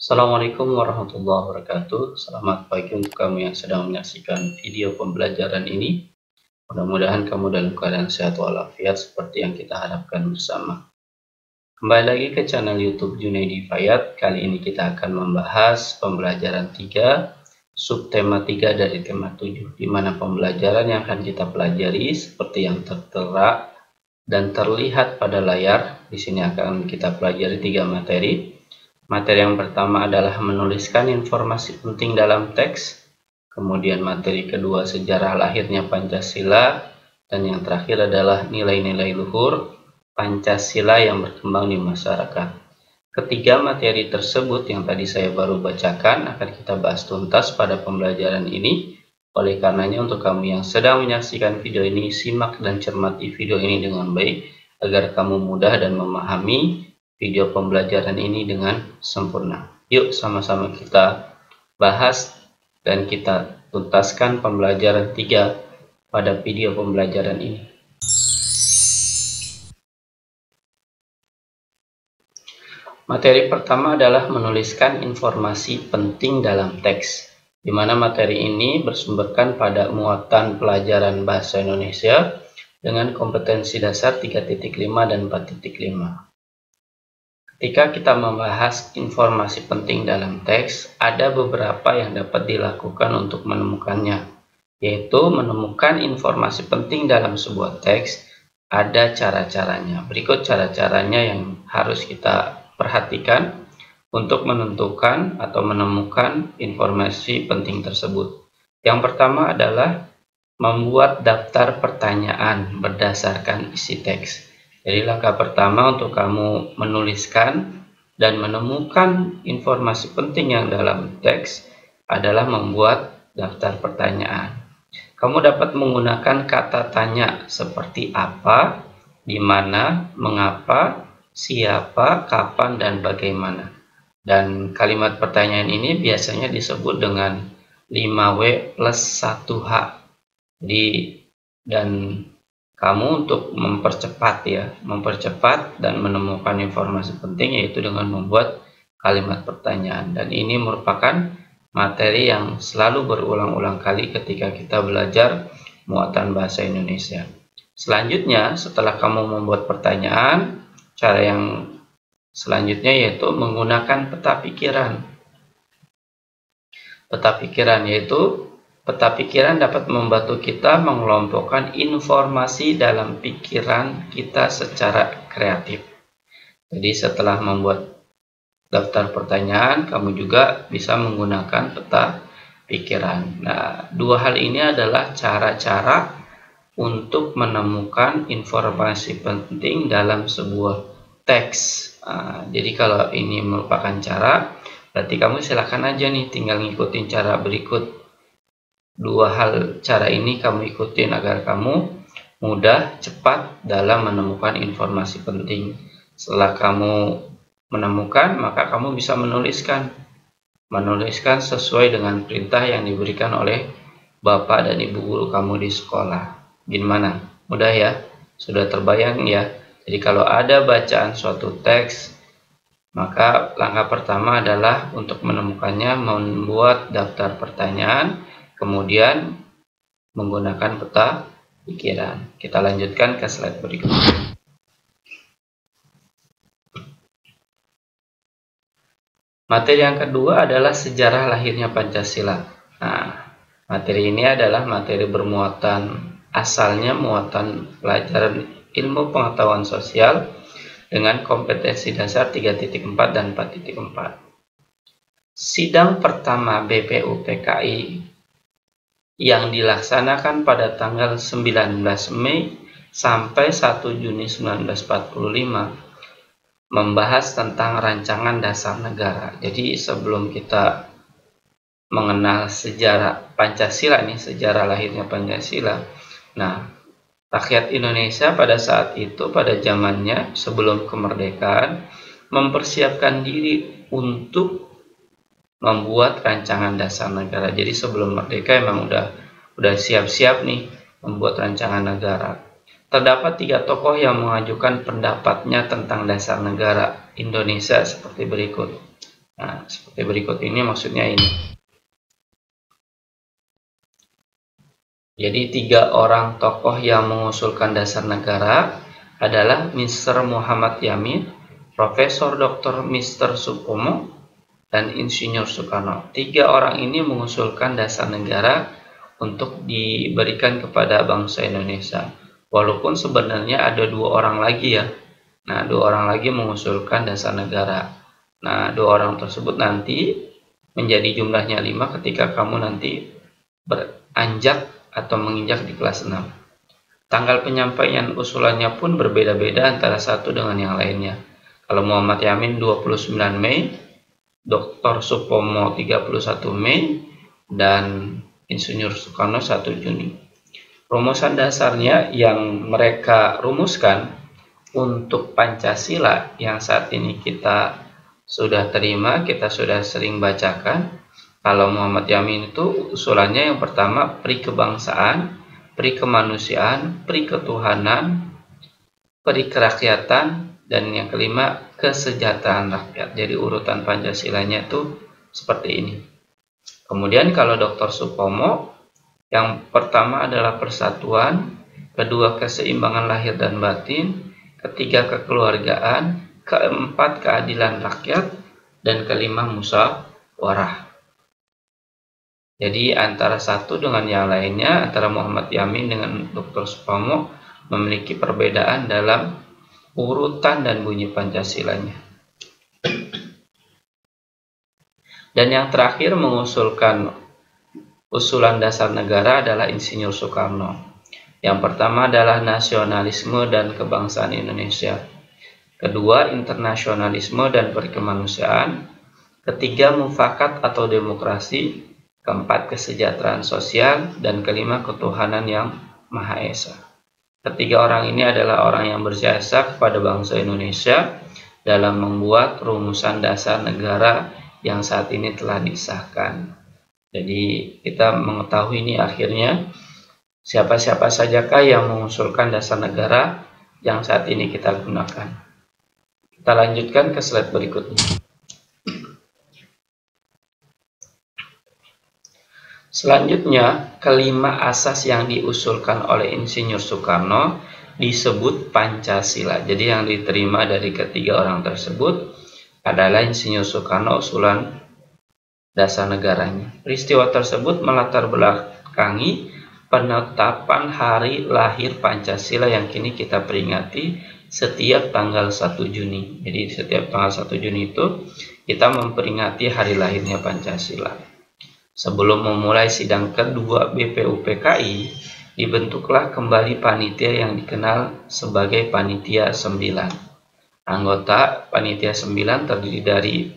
Assalamualaikum warahmatullahi wabarakatuh. Selamat pagi untuk kamu yang sedang menyaksikan video pembelajaran ini. Mudah-mudahan kamu dalam keadaan sehat walafiat seperti yang kita harapkan bersama. Kembali lagi ke channel YouTube Junaidi Fayat. Kali ini kita akan membahas pembelajaran 3, subtema 3 dari tema 7, di mana pembelajaran yang akan kita pelajari seperti yang tertera dan terlihat pada layar. Di sini akan kita pelajari 3 materi. Materi yang pertama adalah menuliskan informasi penting dalam teks. Kemudian materi kedua sejarah lahirnya Pancasila. Dan yang terakhir adalah nilai-nilai luhur Pancasila yang berkembang di masyarakat. Ketiga materi tersebut yang tadi saya baru bacakan akan kita bahas tuntas pada pembelajaran ini. Oleh karenanya untuk kamu yang sedang menyaksikan video ini, simak dan cermati video ini dengan baik agar kamu mudah dan memahami video pembelajaran ini dengan sempurna. Yuk sama-sama kita bahas dan kita tuntaskan pembelajaran 3 pada video pembelajaran ini. Materi pertama adalah menuliskan informasi penting dalam teks, di mana materi ini bersumberkan pada muatan pelajaran bahasa Indonesia dengan kompetensi dasar 3.5 dan 4.5. Ketika kita membahas informasi penting dalam teks, ada beberapa yang dapat dilakukan untuk menemukannya, yaitu menemukan informasi penting dalam sebuah teks. Ada cara-caranya. Berikut cara-caranya yang harus kita perhatikan untuk menentukan atau menemukan informasi penting tersebut. Yang pertama adalah membuat daftar pertanyaan berdasarkan isi teks. Jadi langkah pertama untuk kamu menuliskan dan menemukan informasi penting yang dalam teks adalah membuat daftar pertanyaan. Kamu dapat menggunakan kata tanya seperti apa, di mana, mengapa, siapa, kapan, dan bagaimana. Dan kalimat pertanyaan ini biasanya disebut dengan 5W plus 1H. Dan kamu untuk mempercepat dan menemukan informasi penting yaitu dengan membuat kalimat pertanyaan. Dan ini merupakan materi yang selalu berulang-ulang kali ketika kita belajar muatan bahasa Indonesia. Selanjutnya, setelah kamu membuat pertanyaan, cara yang selanjutnya yaitu menggunakan peta pikiran. Peta pikiran dapat membantu kita mengelompokkan informasi dalam pikiran kita secara kreatif. Jadi setelah membuat daftar pertanyaan, kamu juga bisa menggunakan peta pikiran. Nah, dua hal ini adalah cara-cara untuk menemukan informasi penting dalam sebuah teks. Jadi kalau ini merupakan cara, berarti kamu silakan aja nih tinggal ngikutin cara berikut. Dua hal cara ini kamu ikutin agar kamu mudah, cepat dalam menemukan informasi penting. Setelah kamu menemukan, maka kamu bisa menuliskan sesuai dengan perintah yang diberikan oleh Bapak dan Ibu guru kamu di sekolah. Gimana? Mudah ya? Sudah terbayang ya? Jadi kalau ada bacaan suatu teks, maka langkah pertama adalah untuk menemukannya, membuat daftar pertanyaan, kemudian menggunakan peta pikiran. Kita lanjutkan ke slide berikutnya. Materi yang kedua adalah sejarah lahirnya Pancasila. Nah, materi ini adalah materi bermuatan asalnya muatan pelajaran ilmu pengetahuan sosial dengan kompetensi dasar 3.4 dan 4.4. Sidang pertama BPUPKI yang dilaksanakan pada tanggal 19 Mei sampai 1 Juni 1945 membahas tentang rancangan dasar negara. Jadi sebelum kita mengenal sejarah Pancasila nih, sejarah lahirnya Pancasila. Nah, rakyat Indonesia pada saat itu, pada zamannya sebelum kemerdekaan, mempersiapkan diri untuk membuat rancangan dasar negara. Jadi sebelum merdeka emang udah siap-siap nih membuat rancangan negara. Terdapat 3 tokoh yang mengajukan pendapatnya tentang dasar negara Indonesia seperti berikut. Nah, seperti berikut ini maksudnya ini. Jadi 3 orang tokoh yang mengusulkan dasar negara adalah Mr. Muhammad Yamin, Profesor Dr. Mr. Supomo, dan Insinyur Soekarno. 3 orang ini mengusulkan dasar negara untuk diberikan kepada bangsa Indonesia. Walaupun sebenarnya ada 2 orang lagi ya. Nah, 2 orang lagi mengusulkan dasar negara. Nah, 2 orang tersebut nanti menjadi jumlahnya 5 ketika kamu nanti beranjak atau menginjak di kelas 6. Tanggal penyampaian usulannya pun berbeda-beda antara satu dengan yang lainnya. Kalau Muhammad Yamin 29 Mei, Dr. Supomo 31 Mei, dan Insinyur Soekarno 1 Juni. Rumusan dasarnya yang mereka rumuskan untuk Pancasila yang saat ini kita sudah terima, kita sudah sering bacakan. Kalau Muhammad Yamin itu usulannya yang pertama pri kebangsaan, pri kemanusiaan, pri ketuhanan, pri kerakyatan, dan yang kelima kesejahteraan rakyat. Jadi urutan Pancasilanya itu seperti ini. Kemudian kalau Dr. Supomo, yang pertama adalah persatuan, kedua keseimbangan lahir dan batin, ketiga kekeluargaan, keempat keadilan rakyat, dan kelima musyawarah. Jadi antara satu dengan yang lainnya, antara Muhammad Yamin dengan Dr. Supomo memiliki perbedaan dalam urutan dan bunyi Pancasilanya. Dan yang terakhir mengusulkan usulan dasar negara adalah Insinyur Soekarno. Yang pertama adalah nasionalisme dan kebangsaan Indonesia. Kedua, internasionalisme dan perkemanusiaan. Ketiga, mufakat atau demokrasi. Keempat, kesejahteraan sosial. Dan kelima, ketuhanan yang Maha Esa. Ketiga orang ini adalah orang yang berjasa kepada bangsa Indonesia dalam membuat rumusan dasar negara yang saat ini telah disahkan. Jadi kita mengetahui ini akhirnya siapa-siapa sajakah yang mengusulkan dasar negara yang saat ini kita gunakan. Kita lanjutkan ke slide berikutnya. Selanjutnya, kelima asas yang diusulkan oleh Insinyur Soekarno disebut Pancasila. Jadi yang diterima dari ketiga orang tersebut adalah Insinyur Soekarno usulan dasar negaranya. Peristiwa tersebut melatar belakangi penetapan hari lahir Pancasila yang kini kita peringati setiap tanggal 1 Juni. Jadi setiap tanggal 1 Juni itu kita memperingati hari lahirnya Pancasila. Sebelum memulai sidang kedua BPUPKI, dibentuklah kembali panitia yang dikenal sebagai Panitia 9. Anggota Panitia 9 terdiri dari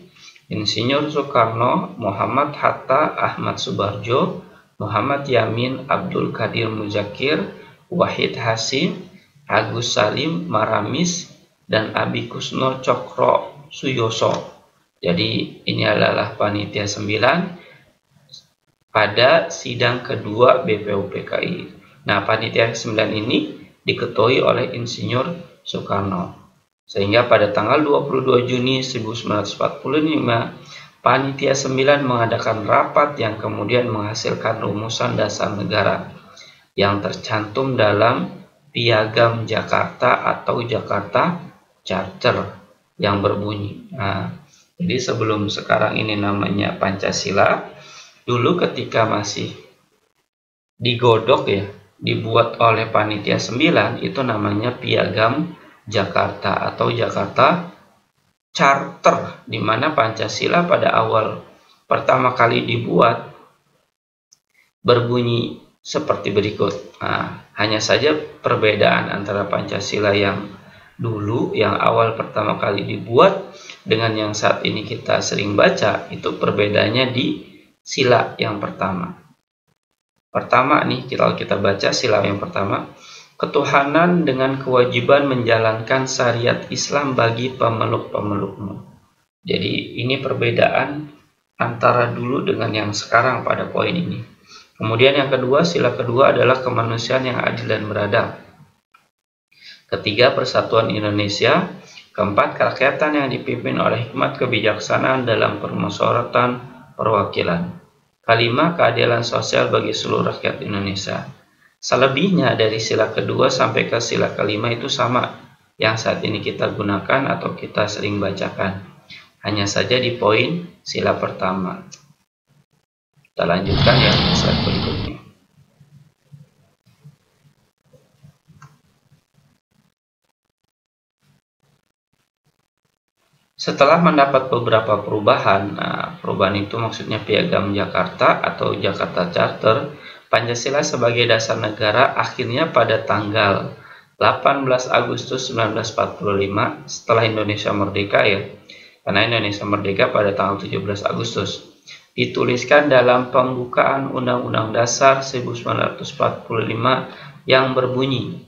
Insinyur Soekarno, Muhammad Hatta, Ahmad Subarjo, Muhammad Yamin, Abdul Qadir Muzakir, Wahid Hasim, Agus Salim Maramis, dan Abi Kusno Cokro Suyoso. Jadi ini adalah Panitia 9 pada sidang kedua BPUPKI. Nah, Panitia 9 ini diketuai oleh Insinyur Soekarno. Sehingga pada tanggal 22 Juni 1945, Panitia 9 mengadakan rapat yang kemudian menghasilkan rumusan dasar negara yang tercantum dalam Piagam Jakarta atau Jakarta Charter yang berbunyi. Nah, jadi sebelum sekarang ini namanya Pancasila, dulu ketika masih digodok ya, dibuat oleh Panitia 9, itu namanya Piagam Jakarta atau Jakarta Charter, di mana Pancasila pada awal pertama kali dibuat berbunyi seperti berikut. Nah, hanya saja perbedaan antara Pancasila yang dulu, yang awal pertama kali dibuat, dengan yang saat ini kita sering baca, itu perbedaannya di sila yang pertama. Pertama nih, kalau kita baca sila yang pertama, ketuhanan dengan kewajiban menjalankan syariat Islam bagi pemeluk-pemelukmu. Jadi ini perbedaan antara dulu dengan yang sekarang pada poin ini. Kemudian yang kedua, sila kedua adalah kemanusiaan yang adil dan beradab. Ketiga, persatuan Indonesia. Keempat, kerakyatan yang dipimpin oleh hikmat kebijaksanaan dalam permusyawaratan perwakilan. Kelima, keadilan sosial bagi seluruh rakyat Indonesia. Selebihnya dari sila kedua sampai ke sila kelima itu sama yang saat ini kita gunakan atau kita sering bacakan. Hanya saja di poin sila pertama. Kita lanjutkan ya ke slide berikutnya. Setelah mendapat beberapa perubahan, perubahan itu maksudnya Piagam Jakarta atau Jakarta Charter, Pancasila sebagai dasar negara akhirnya pada tanggal 18 Agustus 1945 setelah Indonesia merdeka ya, karena Indonesia merdeka pada tanggal 17 Agustus, dituliskan dalam pembukaan Undang-Undang Dasar 1945 yang berbunyi.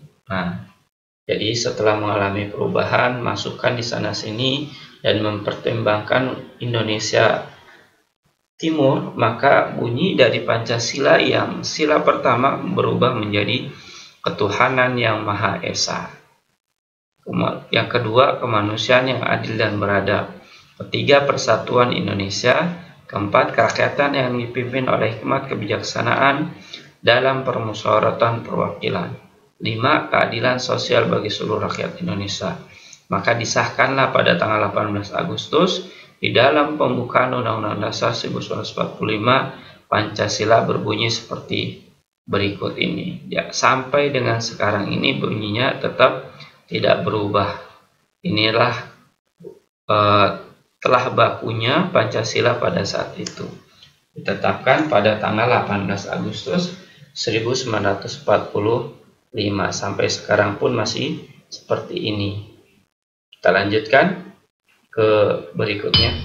Jadi setelah mengalami perubahan, masukan di sana-sini, dan mempertimbangkan Indonesia Timur, maka bunyi dari Pancasila yang sila pertama berubah menjadi ketuhanan yang Maha Esa. Yang kedua, kemanusiaan yang adil dan beradab. Ketiga, persatuan Indonesia. Keempat, kerakyatan yang dipimpin oleh hikmat kebijaksanaan dalam permusyawaratan perwakilan. 5. Keadilan sosial bagi seluruh rakyat Indonesia. Maka disahkanlah pada tanggal 18 Agustus di dalam pembukaan Undang-Undang Dasar 1945 Pancasila berbunyi seperti berikut ini. Ya, sampai dengan sekarang ini bunyinya tetap tidak berubah. Inilah telah bakunya Pancasila pada saat itu. Ditetapkan pada tanggal 18 Agustus 1945 sampai sekarang pun masih seperti ini. Kita lanjutkan ke berikutnya.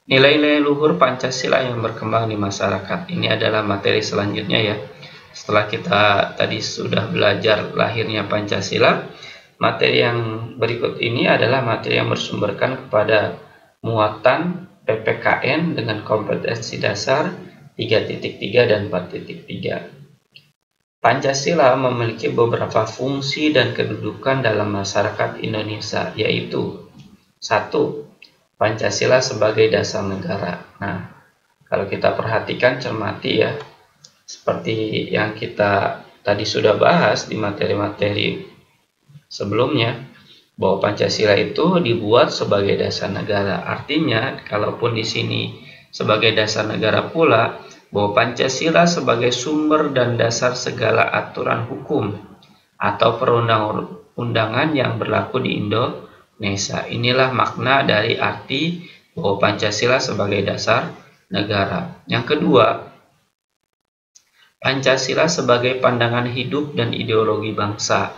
Nilai-nilai luhur Pancasila yang berkembang di masyarakat. Ini adalah materi selanjutnya ya. Setelah kita tadi sudah belajar lahirnya Pancasila, materi yang berikut ini adalah materi yang bersumberkan kepada muatan PPKN dengan kompetensi dasar 3.3 dan 4.3. Pancasila memiliki beberapa fungsi dan kedudukan dalam masyarakat Indonesia, yaitu 1. Pancasila sebagai dasar negara. Kalau kita perhatikan, cermati ya, seperti yang kita tadi sudah bahas di materi-materi sebelumnya, bahwa Pancasila itu dibuat sebagai dasar negara. Artinya, kalaupun di sini sebagai dasar negara pula, bahwa Pancasila sebagai sumber dan dasar segala aturan hukum atau perundang-undangan yang berlaku di Indonesia. Inilah makna dari arti bahwa Pancasila sebagai dasar negara. Yang kedua, Pancasila sebagai pandangan hidup dan ideologi bangsa.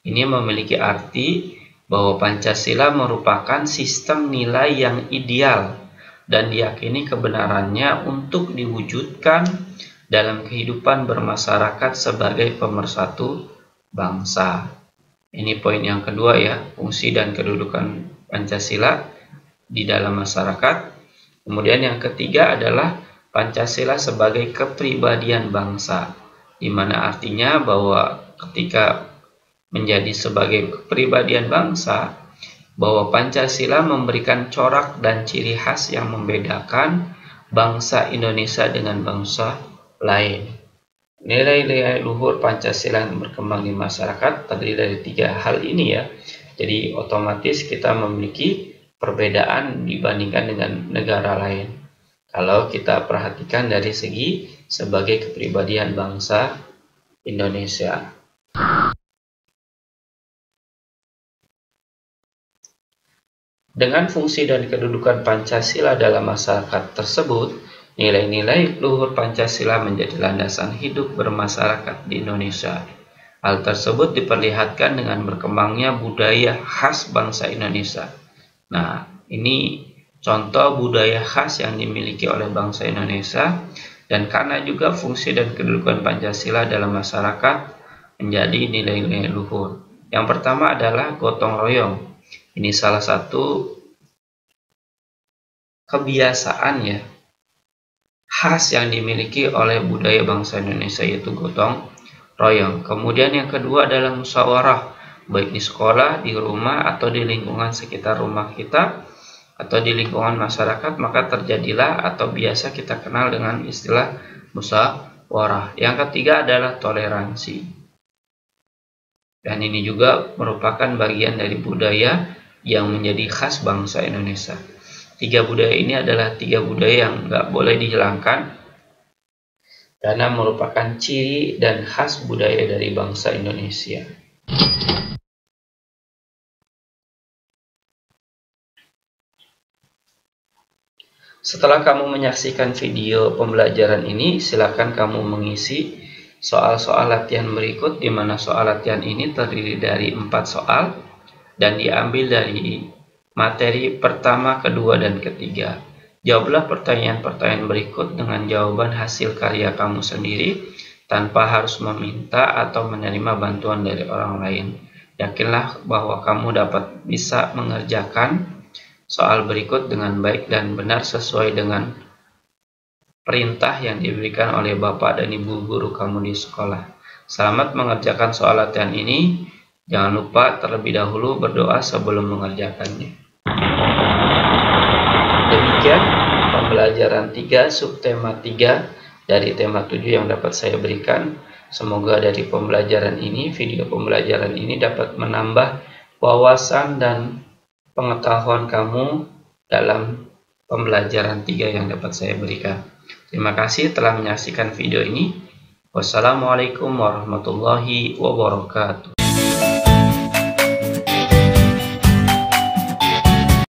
Ini memiliki arti bahwa Pancasila merupakan sistem nilai yang ideal dan diyakini kebenarannya untuk diwujudkan dalam kehidupan bermasyarakat sebagai pemersatu bangsa. Ini poin yang kedua ya, fungsi dan kedudukan Pancasila di dalam masyarakat. Kemudian yang ketiga adalah Pancasila sebagai kepribadian bangsa, di mana artinya bahwa ketika menjadi sebagai kepribadian bangsa, bahwa Pancasila memberikan corak dan ciri khas yang membedakan bangsa Indonesia dengan bangsa lain. Nilai-nilai luhur Pancasila yang berkembang di masyarakat terdiri dari 3 hal ini ya. Jadi otomatis kita memiliki perbedaan dibandingkan dengan negara lain. Kalau kita perhatikan dari segi sebagai kepribadian bangsa Indonesia. Dengan fungsi dan kedudukan Pancasila dalam masyarakat tersebut, nilai-nilai luhur Pancasila menjadi landasan hidup bermasyarakat di Indonesia. Hal tersebut diperlihatkan dengan berkembangnya budaya khas bangsa Indonesia. Ini contoh budaya khas yang dimiliki oleh bangsa Indonesia, dan karena juga fungsi dan kedudukan Pancasila dalam masyarakat menjadi nilai-nilai luhur. Yang pertama adalah gotong royong. Ini salah satu kebiasaan ya, khas yang dimiliki oleh budaya bangsa Indonesia, yaitu gotong royong. Kemudian yang kedua adalah musyawarah, baik di sekolah, di rumah, atau di lingkungan sekitar rumah kita, atau di lingkungan masyarakat, maka terjadilah atau biasa kita kenal dengan istilah musyawarah. Yang ketiga adalah toleransi. Dan ini juga merupakan bagian dari budaya yang menjadi khas bangsa Indonesia. Tiga budaya ini adalah tiga budaya yang nggak boleh dihilangkan karena merupakan ciri dan khas budaya dari bangsa Indonesia. Setelah kamu menyaksikan video pembelajaran ini, silakan kamu mengisi soal-soal latihan berikut, di mana soal latihan ini terdiri dari 4 soal dan diambil dari materi pertama, kedua, dan ketiga. Jawablah pertanyaan-pertanyaan berikut dengan jawaban hasil karya kamu sendiri tanpa harus meminta atau menerima bantuan dari orang lain. Yakinlah bahwa kamu dapat bisa mengerjakan soal berikut dengan baik dan benar sesuai dengan perintah yang diberikan oleh Bapak dan Ibu guru kamu di sekolah. Selamat mengerjakan soal latihan ini. Jangan lupa terlebih dahulu berdoa sebelum mengerjakannya. Demikian pembelajaran 3 subtema 3 dari tema 7 yang dapat saya berikan. Semoga dari pembelajaran ini, video pembelajaran ini dapat menambah wawasan dan pengetahuan kamu dalam pembelajaran 3 yang dapat saya berikan. Terima kasih telah menyaksikan video ini. Wassalamualaikum warahmatullahi wabarakatuh.